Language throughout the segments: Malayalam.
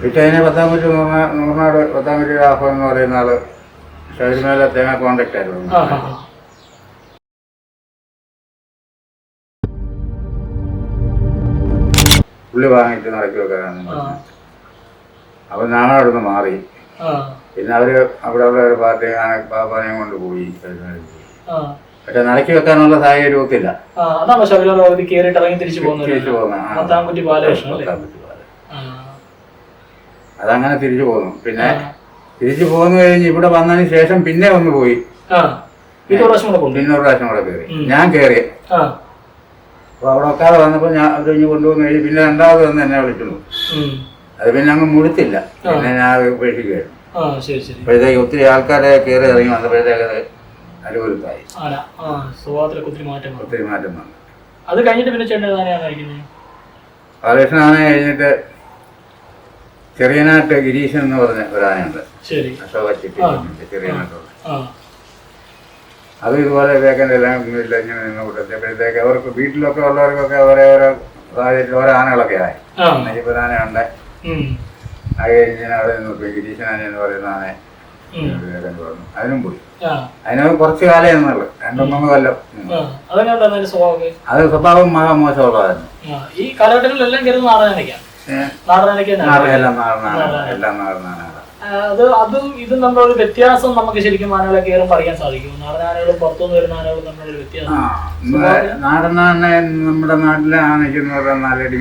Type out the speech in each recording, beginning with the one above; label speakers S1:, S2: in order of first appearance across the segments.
S1: പിന്നെ അതിനെ പത്താമ്പറ്റി നൂറിനാട് പത്താമ്പറ്റി രാഘവൻ എന്ന് പറയുന്ന ആള് ശബരിമല തേങ്ങ കോൺടാക്ട് ആയിരുന്നു. പുള്ളി വാങ്ങിയിട്ട് നടക്കി വെക്കാനാണ്. അപ്പൊ ഞാൻ അവിടുന്ന് മാറി. പിന്നെ അവര് അവിടെ ഉള്ള ഒരു പാർട്ടി പാപ്പാനെയും കൊണ്ട് പോയി ശബരിമലയിൽ പോയി. പക്ഷെ നടക്കി വെക്കാനുള്ള സാഹചര്യം ഒത്തില്ല. അതങ്ങനെ തിരിച്ചു പോന്നു. പിന്നെ തിരിച്ചു പോന്നു കഴിഞ്ഞ് ഇവിടെ വന്നതിന് ശേഷം പിന്നെ ഒന്ന് പോയി. പിന്നെ ഒരു പ്രാവശ്യം കൂടെ കയറി. ഞാൻ കയറി. അപ്പൊ അവിടെ ഒക്കാതെ വന്നപ്പോ ഞാൻ അത് കഴിഞ്ഞ് കൊണ്ടുവന്ന് കഴിഞ്ഞ് പിന്നെ രണ്ടാമത് വന്ന് എന്നെ വിളിക്കുന്നു. അത് പിന്നെ അങ്ങ് മുഴുത്തില്ല. പിന്നെ ഞാൻ ഉപേക്ഷിക്കുകയായിരുന്നു. അപ്പോഴത്തേക്ക് ഒത്തിരി ആൾക്കാരെ കയറി ഇറങ്ങി വന്നപ്പോഴത്തേക്ക് അനുകൂലത്തായി. ഒത്തിരി മാറ്റം വന്നു.
S2: അത് കഴിഞ്ഞിട്ട് പിന്നെ ചേട്ടൻ
S1: ബാലകൃഷ്ണനാണ് കഴിഞ്ഞിട്ട് ചെറിയനാട്ട് ഗിരീശൻ എന്ന് പറഞ്ഞ ഒരാനുണ്ട്. അശോക ചിട്ടി ചെറിയനാട്ടുള്ള. അത് ഇതുപോലെ വേക്കൻ്റെ എല്ലാം ഇല്ല ഇങ്ങനെ നിന്ന് കൂട്ടപ്പോഴത്തേക്ക് അവർക്ക് വീട്ടിലൊക്കെ ഉള്ളവർക്കൊക്കെ ഓരോ സാഹചര്യത്തിൽ ഓരോ ആനകളൊക്കെ ആയി. ഇപ്പൊ ആനയുണ്ട്. അത് കഴിഞ്ഞ് അവിടെ നിന്ന് ഗിരീശനാന എന്ന് പറയുന്ന ആനയെ പറഞ്ഞു. അതിനും പോയി. അതിന് കുറച്ച് കാലം എന്നുള്ളു. 2-3 കൊല്ലം. അത് സ്വഭാവം മഹാ മോശമുള്ളതായിരുന്നു.
S2: ഇതും നമ്മളൊരു വ്യത്യാസം നമുക്ക് ശരിക്കും ആനകളെ കയറുമ്പോൾ അറിയാൻ സാധിക്കും. നാടൻ ആനകളും പുറത്തുനിന്ന് വരുന്ന ആനകളും തമ്മിലൊരു വ്യത്യാസം.
S1: നാടൻ ആന നമ്മുടെ നാട്ടിലെ ആനയ്ക്ക് എന്ന് പറഞ്ഞാൽ നാലടി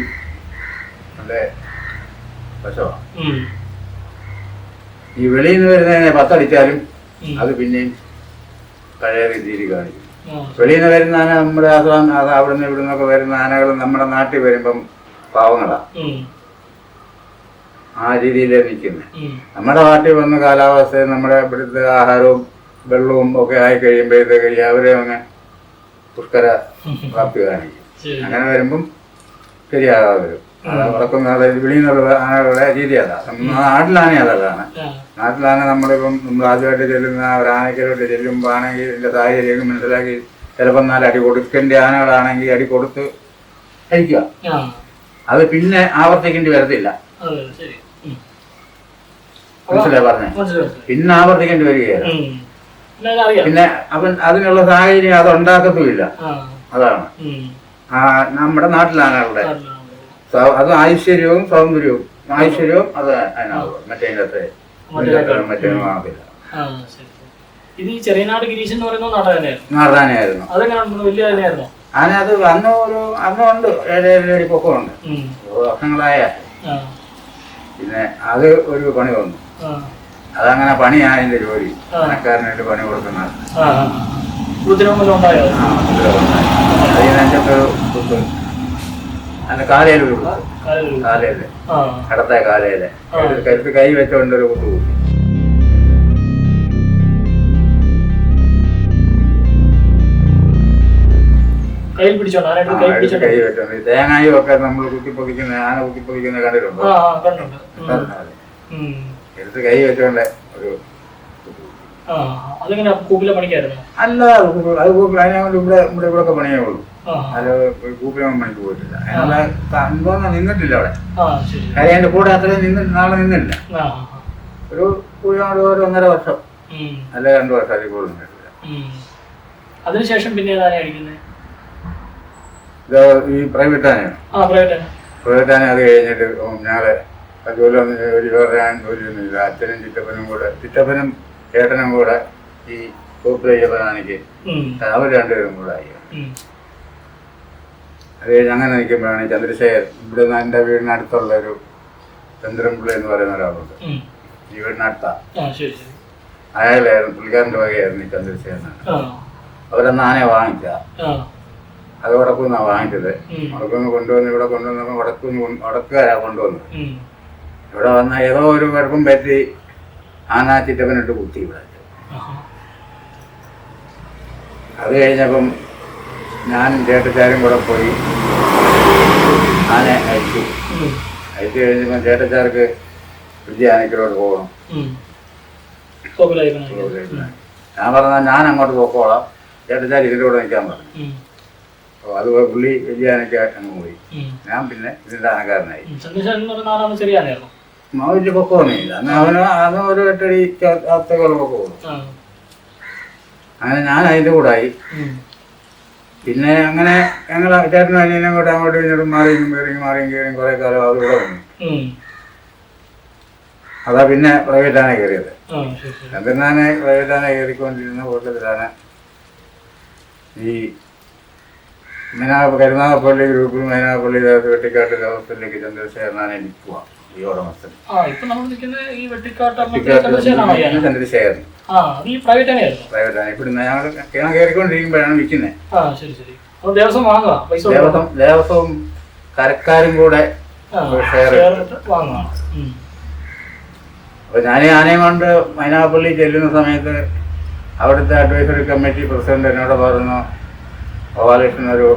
S1: നല്ല പശുവാണ്. ഈ വെളിയിൽ നിന്ന് വരുന്നതിനെ 10 അടിച്ചാലും അത് പിന്നെയും പഴയ രീതിയിൽ കാണിക്കും. വെളിയിൽ നിന്ന് വരുന്ന ആന നമ്മുടെ അവിടുന്ന് ഇവിടുന്നൊക്കെ വരുന്ന ആനകൾ നമ്മുടെ നാട്ടിൽ വരുമ്പം പാവങ്ങളാ. ആ രീതിയിലേ നിൽക്കുന്നത്. നമ്മുടെ നാട്ടിൽ വന്ന കാലാവസ്ഥയും നമ്മുടെ ഇവിടുത്തെ ആഹാരവും വെള്ളവും ഒക്കെ ആയി കഴിയുമ്പോഴത്തേക്ക് അവരെ അങ്ങ് പുഷ്കര പ്രാപ്തി കാണിക്കും. അങ്ങനെ വരുമ്പം ശരിയാകാതെ വരും. ഉറക്കുന്ന വെളിയിൽ നിന്നുള്ള ആനകളുടെ രീതി അതാ. നാട്ടിലാന അതല്ലാണ്. നാട്ടിലാന നമ്മളിപ്പം നമ്മൾ ആദ്യമായിട്ട് ചെല്ലുന്ന ഒരു ആനയ്ക്കലോട്ട് ചെല്ലുമ്പോൾ ആണെങ്കിൽ ഇതിൻ്റെ സാഹചര്യം മനസ്സിലാക്കി ചിലപ്പോൾ 4 അടി കൊടുക്കേണ്ട ആനകളാണെങ്കിൽ അടി കൊടുത്ത് കഴിക്കുക. അത് പിന്നെ ആവർത്തിക്കേണ്ടി വരത്തില്ല. മനസ്സിലായി പറഞ്ഞേ? പിന്നെ ആവർത്തിക്കേണ്ടി വരികയാണ്. പിന്നെ അവൻ അതിനുള്ള സാഹചര്യം അത് ഉണ്ടാക്കത്തുമില്ല. അതാണ് നമ്മുടെ നാട്ടിലാനകളുടെ അത് ഐശ്വര്യവും സൗന്ദര്യവും. ഐശ്വര്യവും അത് അതിനാവും. മറ്റേ മറ്റേ കാണത്തില്ല. നാടനായിരുന്നു. ആന അത് അന്നുണ്ട് 7 അടി പൊക്കമുണ്ട്. വർഷങ്ങളായ. പിന്നെ അത് ഒരു പണി വന്നു. അതങ്ങനെ പണിയായതിന്റെ ജോലി. പണക്കാരനായിട്ട് പണി കൊടുക്കുന്നത്. അതിന്റെ കാലയിലൊരു കാലയില് ഇടത്തെ കാലയില് കരുത്ത് കൈ വെച്ചോണ്ടൊരു കുത്തു കൂട്ടി. കൈ വെച്ചോണ്ട് തേങ്ങായും ഒക്കെ നമ്മൾ കുത്തിപ്പൊതിക്കുന്ന ആന കുത്തിപ്പൊതിക്കുന്ന കണ്ടിട്ടുണ്ടോ? എടുത്ത് കൈ വെച്ചോണ്ട് ഒരു അല്ല. അത് അതിനെക്കൊണ്ട് ഇവിടെ പണിയേ ഉള്ളൂ. അത് കൂപ്പിലൊന്നും പണിക്ക് പോയിട്ടില്ല. അതിനുള്ള അനുഭവം നിന്നിട്ടില്ല അവിടെ. കാര്യം അതിന്റെ കൂടെ അത്രയും നാളെ നിന്നില്ല. ഒരു കൂടിയോട് 1.5 വർഷം അല്ല 2 വർഷം അതിൽ കൂടുതൽ നിന്നിട്ടില്ല.
S2: അതിനുശേഷം പിന്നെ
S1: ഈ പ്രൈവറ്റ് ആനയാണ്. പ്രൈവറ്റ് ആന അത് കഴിഞ്ഞിട്ട് ഞങ്ങള് ജോലിയൊന്നുമില്ല. അച്ഛനും ചിറ്റപ്പനും ചേട്ടനും കൂടെ ഈ കൂപ്പിലയ്യപ്പനാനയ്ക്ക് അവർ 2 പേരും കൂടെ ആയി. അത് കഴിഞ്ഞ് അങ്ങനെ നിൽക്കുമ്പോഴാണ് ചന്ദ്രശേഖർ ഇവിടെ എൻ്റെ വീടിനടുത്തുള്ള ഒരു ചന്ദ്രൻപിള്ള എന്ന് പറയുന്ന ഒരാളുണ്ട്. ഈ വീടിനടുത്താ. അയാളായിരുന്നു പുള്ളിക്കാരൻ്റെ വകയായിരുന്നു ഈ ചന്ദ്രശേഖരനാണ്. അവരന്ന് ആനയെ വാങ്ങിച്ച. അത് വടക്കുന്നാ വാങ്ങിച്ചത്. വടക്കുന്ന് കൊണ്ടുവന്ന് ഇവിടെ കൊണ്ടുവന്നപ്പോൾ വടക്കുകാരാ കൊണ്ടുവന്നത്. ഇവിടെ വന്ന ഏതോ ഒരു കുഴപ്പം പറ്റി ആന ചിറ്റപ്പനിട്ട് കുത്തി ഇവിടെ. അത് കഴിഞ്ഞപ്പം ഞാനും ചേട്ടച്ചാരും കൂടെ പോയി ആന അയച്ചു കഴിഞ്ഞപ്പം ചേട്ടച്ചാർക്ക് ആനയ്ക്കലോട്ട് പോകണം. ഞാൻ പറഞ്ഞാൽ ഞാൻ അങ്ങോട്ട് പോക്കോളാം, ചേട്ടച്ചാർ ഇതിൻ്റെ കൂടെ നിൽക്കാൻ പറഞ്ഞു. അപ്പോൾ അത് പുള്ളി വലിയ ആനയ്ക്ക് അങ്ങ് പോയി. ഞാൻ പിന്നെ ഇതിൻ്റെ ആനക്കാരനായി. വലിയ പൊക്കമൊന്നുമില്ല. അന്ന് അവന് ഒരു 8 അടി അകത്തേക്കുള്ള പൊക്കമുള്ളൂ. അങ്ങനെ ഞാൻ അതിൻ്റെ കൂടെ ആയി. പിന്നെ അങ്ങനെ ഞങ്ങൾ ചേട്ടനും അനിയനും കൂടെ അങ്ങോട്ടും ഇങ്ങോട്ടും മാറിയും കയറിയും കുറെ കാലം അത് കൂടെ വന്നു. അതാ പിന്നെ പ്രൈവറ്റാണ് കയറിയത്. എന്നിട്ടാണ് പ്രൈവറ്റാണ് കയറിക്കൊണ്ടിരുന്ന കൂട്ടത്തിലാണ് ഈ കരുനാഗപ്പള്ളി ഗ്രൂപ്പിൽ മൈനാഗപ്പള്ളി വെട്ടിക്കാട്ട് ദേവസ്ഥയിലേക്ക് ചന്ദ്രശേഖരനാണ് എനിക്ക് പോവാം. ഈ ഉടമസ്ഥൻ ചന്ദ്രശേഖരൻ
S2: പ്രൈവറ്റാണ്.
S1: ഇവിടുന്ന് ഞാൻ കയറിക്കൊണ്ടിരിക്കുമ്പോഴാണ് വിൽക്കുന്നത്. ദേവസ്വവും കരക്കാരും കൂടെ ഷെയർ. അപ്പൊ ഞാൻ ആനയും കൊണ്ട് മൈനാഗപ്പള്ളി ചെല്ലുന്ന സമയത്ത് അവിടുത്തെ അഡ്വൈസറി കമ്മിറ്റി പ്രസിഡന്റ് എന്നോട് പറഞ്ഞു, ഗോപാലകൃഷ്ണൻ ഒരു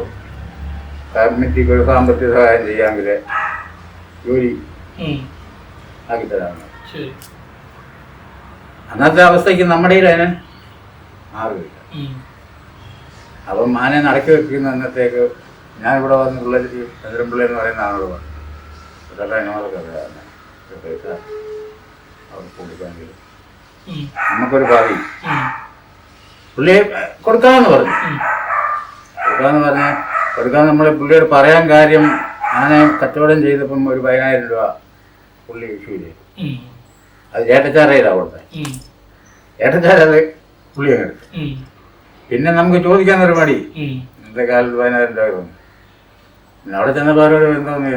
S1: കമ്മിറ്റിക്ക് ഒരു സാമ്പത്തിക സഹായം ചെയ്യാമെങ്കിൽ ജോലി ആക്കിത്തരാമെന്ന്. അന്നത്തെ അവസ്ഥയ്ക്ക് നമ്മുടെ അതിന് മാറില്ല. അപ്പം ആനെ നടക്കി വെക്കുന്ന അന്നത്തേക്ക് ഞാൻ ഇവിടെ വന്ന് പിള്ളേർ ചന്ദ്രൻപിള്ളി എന്ന് പറയുന്ന ആളോട് പറഞ്ഞു, ഇതൊക്കെ എന്നോടൊക്കെ അറിയാവുന്ന പൈസ അവർക്ക് കൊടുക്കാമെങ്കിൽ നമുക്കൊരു ഭാവി പുള്ളിയെ കൊടുക്കാമെന്ന് പറഞ്ഞു. കൊടുക്കാന്ന് നമ്മൾ പുള്ളിയോട് പറയാൻ കാര്യം, ആനെ കച്ചവടം ചെയ്തപ്പം ഒരു 10,000 രൂപ പുള്ളി ഇഷ്യൂ ചെയ്തു. അത് ഏട്ടച്ചാറയിലാണ് കൊടുത്തത്. ഏട്ടച്ചാരത് പുള്ളി അങ്ങ് എടുത്തു. പിന്നെ നമുക്ക് ചോദിക്കാനൊരു മടി, ഇന്നത്തെ കാലത്ത് 10,000 രൂപ തോന്നി. പിന്നെ അവിടെ ചെന്നപ്പോൾ അവരോട് എന്തോന്ന്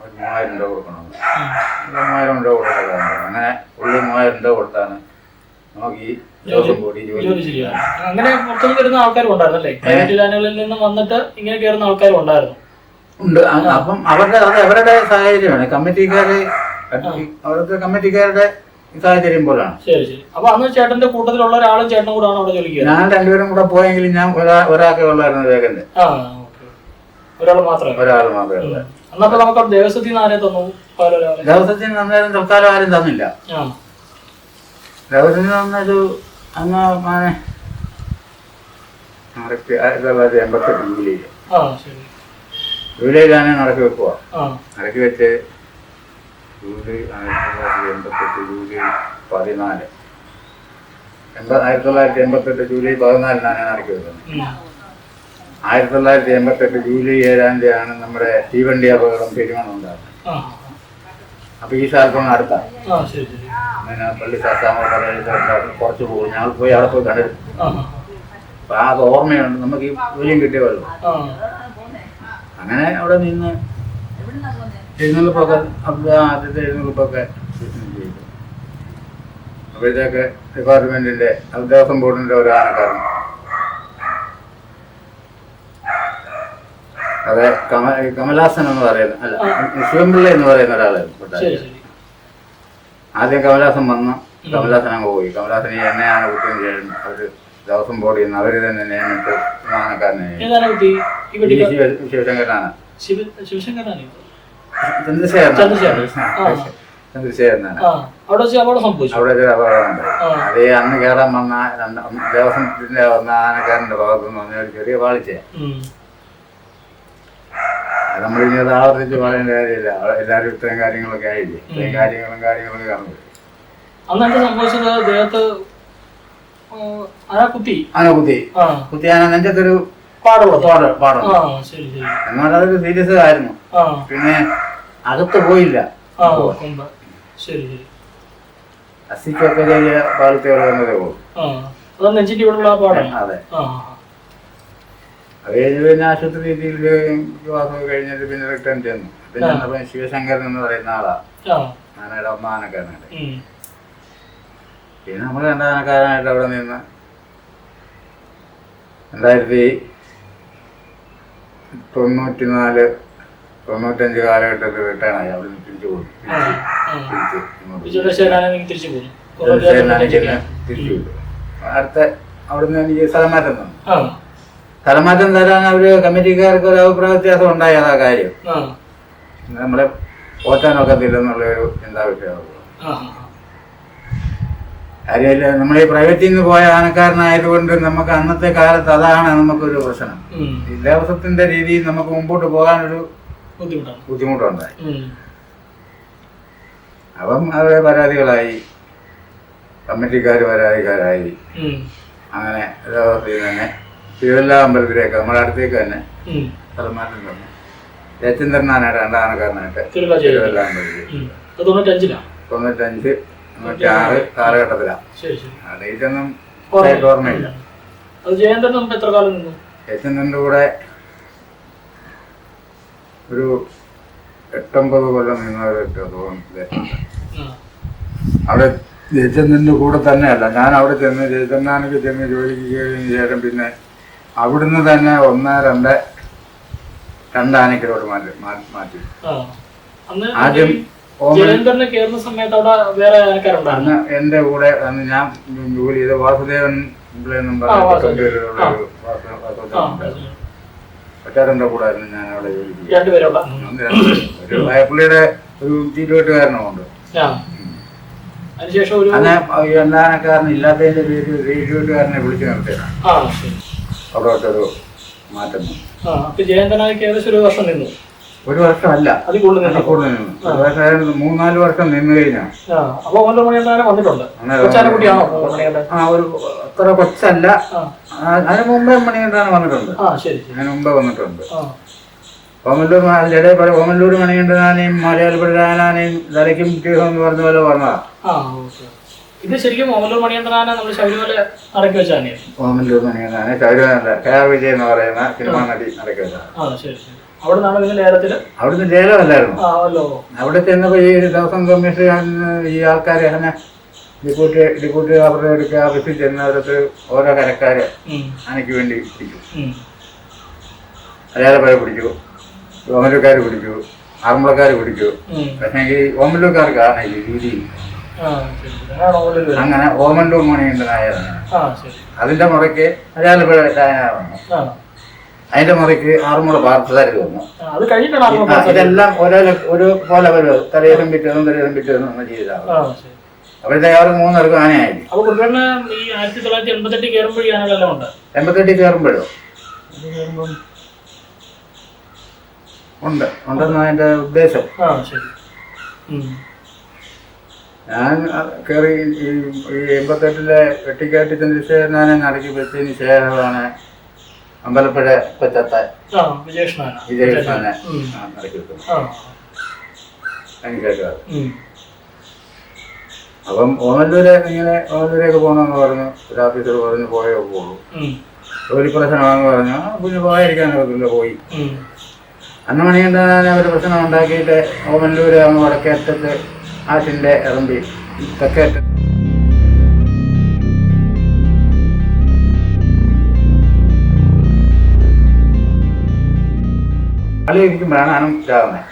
S1: 3,000 രൂപ കൊടുക്കണം. 3,000 രൂപ കൊടുക്കാൻ. അങ്ങനെ പുള്ളി 3,000 രൂപ കൊടുത്താണ് നമുക്ക് ഈ
S2: അങ്ങനെ പുറത്തുനിന്ന് വരുന്ന ആൾക്കാരും ഉണ്ടായിരുന്നല്ലേ? പ്രൈവറ്റ് ചാനലുകളിൽ നിന്ന് വന്നിട്ട് ഇങ്ങനെ കയറുന്ന ആൾക്കാരും ഉണ്ടായിരുന്നു.
S1: ഉണ്ട്. അപ്പം അവരുടെ സാഹചര്യമാണ് കമ്മിറ്റിക്കാര്, അവിടുത്തെ കമ്മിറ്റിക്കാരുടെ സാഹചര്യം പോലാണ്.
S2: ശരി ശരി. അപ്പൊ അന്ന് ചേട്ടന്റെ കൂട്ടത്തിലുള്ള ഒരാളും ചേട്ടനും കൂടെ ആണ് അവിടെ ജോലിക്ക്?
S1: ഞാൻ 2 പേരും കൂടെ പോയെങ്കിലും ഞാൻ ഒരാൾക്കേ ഉള്ളായിരുന്നു വേഗന്റെ.
S2: ഒരാൾ മാത്രമേ ഉള്ളൂ. അന്നപ്പോ നമുക്ക് ദേവസ്വത്തിൽ നിന്ന് ആരെ തന്നു?
S1: ദേവസ്വത്തിൽ നിന്ന് അന്നേരം തൽക്കാലം ആരും തന്നില്ല. ദേവസ്വത്തിൽ തന്നൊരു അന്ന് 1988 ജൂലൈയിലാണ് നടക്കി വെക്കുക. നടക്കി വെച്ച് ജൂലൈ 1988 ജൂലൈ 14 1988 ജൂലൈ 14 നടക്കി വെക്കുന്നത്. 1988 ജൂലൈ 7 നമ്മുടെ തീവണ്ടി അപകടം പെരുമണം ഉണ്ടാകുന്നത്. അപ്പൊ ഈ സ്ഥലത്ത് അടുത്താണ് പള്ളി ശാസ്താമ കുറച്ച് പോകും. ഞങ്ങൾ പോയി അവിടെ പോയി കണ്ടിരുന്നു. അപ്പൊ അത് ഓർമ്മയുണ്ട്, നമുക്ക് ഈ ജോലിയും കിട്ടിയല്ലോ. അങ്ങനെ അവിടെ നിന്ന് എഴുന്നള്ളിപ്പൊക്കെ ആദ്യത്തെ എഴുന്നള്ളിപ്പൊക്കെ ചെയ്തു. അപ്പോഴത്തേക്ക് ഡിപ്പാർട്ട്മെന്റിന്റെ ദേവസ്വം ബോർഡിന്റെ ഒരു ആനക്കാരൻ, അതെ കമലാസൻ എന്ന് പറയുന്ന, അല്ല ശിവൻപിള്ള എന്ന് പറയുന്ന ഒരാളായിരുന്നു. ആദ്യം കമലാസൻ വന്നു. കമലാസൻ അങ്ങ് പോയി. കമലാസൻ എന്നെ ആന കുത്തിയതിന് ശേഷം അവര് ദേവസ്വം ബോർഡിൽ നിന്ന് അവര് തന്നെ നിയമിച്ച് ആനക്കാരനെ ശിവശങ്കരനാണ്. ചന്ദ്രശേഖരനാണ്. അവിടെ ഒരു അപകടം ഉണ്ടായി. അതേ അന്ന് കയറാൻ വന്ന ദേവസ്വത്തിന്റെ വന്ന ആനക്കാരന്റെ ഭാഗത്തുനിന്ന് വന്ന ഒരു ചെറിയ പാളിച്ചയാണ്. നമ്മളിനി അത് ആവർത്തിച്ച് പറയേണ്ട കാര്യമില്ല. എല്ലാവരും ഇത്രയും കാര്യങ്ങളൊക്കെ ആയില്ലേ. ഇത്രയും കാര്യങ്ങളൊക്കെ കാണുന്നത്. കുത്തി ആന നെഞ്ചത്തൊരു പാടുണ്ട്. എന്നാൽ അതൊരു സീരിയസ് ആയിരുന്നു. പിന്നെ അകത്ത് പോയില്ല. അസിക്കൊക്കെ ചെറിയ പാലത്തെ വന്നതേ പോകും. അതെ. അത് കഴിഞ്ഞ് പിന്നെ ആശുപത്രി രീതിയിൽ വിവാഹമൊക്കെ കഴിഞ്ഞിട്ട് പിന്നെ റിട്ടേൺ ചെന്നു. പിന്നെ ശിവശങ്കരൻ എന്ന് പറയുന്ന ആളാ ആനയുടെ ആനക്കാരനായിട്ട്. പിന്നെ നമ്മൾ 2 ആനക്കാരനായിട്ട് അവിടെ നിന്ന് 1994-95 കാലഘട്ടത്തിൽ റിട്ടേൺ ആയി. അവിടെ നിന്ന് തിരിച്ചു പോകും. തിരിച്ചു വിട്ടു. അടുത്ത അവിടുന്ന് എനിക്ക് സ്ഥലമാറ്റം തന്നു. സ്ഥലമാറ്റം തരാൻ അവര് കമ്മിറ്റിക്കാർക്ക് ഒരു അഭിപ്രായ വ്യത്യാസം ഉണ്ടായി. അതാ കാര്യം. നമ്മളെ പോറ്റാനൊക്കത്തില്ലെന്നുള്ളൊരു ചിന്താവിഷയമാണ്. കാര്യമില്ല. നമ്മൾ ഈ പ്രൈവറ്റിൽ നിന്ന് പോയ ആനക്കാരനായതുകൊണ്ട് നമുക്ക് അന്നത്തെ കാലത്ത് അതാണ് നമുക്കൊരു പ്രശ്നം. ഈ ദേവസ്വത്തിന്റെ രീതിയിൽ നമുക്ക് മുമ്പോട്ട് പോകാനൊരു ബുദ്ധിമുട്ടുണ്ടായി. അപ്പം അവരെ പരാതികളായി, കമ്മിറ്റിക്കാർ പരാതിക്കാരായി. അങ്ങനെ തന്നെ തിരുവല്ല അമ്പലത്തിലേക്ക് നമ്മുടെ അടുത്തേക്ക് തന്നെ സ്ഥലമാറ്റം തന്നു. ജയചന്ദ്രനാനായിട്ട് രണ്ടാനക്കാരനായിട്ട് തിരുവല്ല അമ്പലത്തിൽ 95, 96 കാലഘട്ടത്തിലാണ്. ഡേറ്റൊന്നും ഓർമ്മയില്ല. ജയചന്ദ്രൻ്റെ കൂടെ ഒരു 8-9 കൊല്ലം നിന്നവരൊക്കെ തോന്നുന്നു. അവിടെ ജയചന്ദ്രൻ്റെ കൂടെ തന്നെയല്ല, ഞാൻ അവിടെ ചെന്ന് ജയചന്ദ്രനാനക്ക് ചെന്ന് ജോലിക്ക് കയറിയതിന് ശേഷം പിന്നെ അവിടുന്ന് തന്നെ 1-2 ആനക്കിലോട്ട് മാറ്റി.
S2: ആദ്യം അന്ന്
S1: എന്റെ കൂടെ അന്ന് ഞാൻ ജോലി ചെയ്ത വാസുദേവൻ ഒറ്റാരന്റെ കൂടെ ആയിരുന്നു ഞാൻ അവിടെ ജോലി ചെയ്തത്. പുള്ളിയുടെ ഒരു തിരുവട്ടുകാരനുമുണ്ട്. അന്ന് എണ്ണാനക്കാരൻ ഇല്ലാത്തതിന്റെ പേര് തിരുവട്ടുകാരനെ വിളിച്ചു നിർത്തിയതാണ്. അവിടോട്ടൊരു മാറ്റം.
S2: ജയന്തനായിക്ക് ഏകദേശം 1 വർഷം നിന്നു.
S1: 1 വർഷമല്ല, അതിൽ കൂടുതൽ നിന്നു. 3-4 വർഷം നിന്ന് കഴിഞ്ഞാൽ ഒരു അത്ര കൊച്ചല്ല. അതിന് മുമ്പേ മണികണ്ഠാണ് വന്നിട്ടുണ്ട്. അതിന് മുമ്പേ വന്നിട്ടുണ്ട്. ഓമല്ലൂർ അതിനിടെ ഓമല്ലൂർ മണികണ്ഠനാനെയും മലയാളപ്പെടാനാനെയും തലയ്ക്കും എന്ന് പറഞ്ഞ പോലെ പറഞ്ഞതാ.
S2: ഇത് ശരിക്കും ഓമല്ലൂർ മണികണ്ഠനാനെ നമ്മൾ ശബരിമല നടക്കി വെച്ചാണ്.
S1: ഓമല്ലൂർ മണികണ്ഠനാനെ ശബരിമല കെ.ആർ. വിജയൻ എന്ന് പറയുന്ന സിനിമാ നടി നടക്കി വെച്ചതാണ്. അവിടുന്ന് ലേലമല്ലായിരുന്നു. അവിടെ ചെന്നപ്പോ ഈ ദേവസ്വം കമ്മീഷൻ ഈ ആൾക്കാരെ അങ്ങനെ ഡിപ്യൂട്ടി അവരുടെ എടുക്കുക ഓഫീസിൽ ചെന്നവരത്ത് ഓരോ കരക്കാരെ ആനയ്ക്ക് വേണ്ടി പിടിച്ചു. മലയാളക്കാരെ പിടിച്ചു, ഓമല്ലൂർക്കാർ പിടിച്ചു, ആറന്മുളക്കാർ പിടിച്ചു. പക്ഷേ ഈ ഓമല്ലൂർക്കാർക്കാണ് ഈ രീതി. അങ്ങനെ ഓമല്ലൂർ മണികണ്ഠനായതാണ്. അതിന്റെ മുറയ്ക്ക് മലയാളപ്പുഴ വന്നു. അതിന്റെ മുറയ്ക്ക് ആറന്മുള പാർത്ഥസാരഥി വന്നു. ഇതെല്ലാം ഒരു പോലെ വരും. തലയിലും പിറ്റേന്നും നമ്മൾ ചെയ്തതാണ്. അപ്പോഴത്തെ അവർ 3 പേർക്കും ആനയായി. 88 കയറുമ്പോഴോ ഉണ്ടെന്ന് അതിന്റെ ഉദ്ദേശം. ഞാൻ കയറി ഈ 88-ലെ വെട്ടിക്കാട്ടി ചന്ദ്രശേഖരനാനെ നടക്കി വെച്ചതിന് ശേഷമാണ് അമ്പലപ്പുഴ കൊച്ചത്തെ വിജയകൃഷ്ണനെ നടക്കി വെക്കുന്നത്. അതിനുശേഷം അപ്പം ഓമല്ലൂരേക്ക് പോകണമെന്ന് പറഞ്ഞു. ഒരു ഓഫീസർ പറഞ്ഞു പോയേ പോകുള്ളൂ, ജോലി പ്രശ്നമാണെന്ന് പറഞ്ഞു. പിന്നെ പോകാതിരിക്കാനൊക്കെ പോയി. അന്ന് മണികണ്ഠനാനെ ഒരു പ്രശ്നം ഉണ്ടാക്കിയിട്ട് ഓമല്ലൂര് അങ്ങ് വടക്കേറ്റത്ത് ആറ്റിൻ്റെ ഇറമ്പി തെക്കേറ്റ കളിയിരിക്കുമ്പോഴാണ് ആനം ചാകുന്നത്.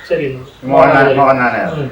S1: മോഹൻലാനായിരുന്നു.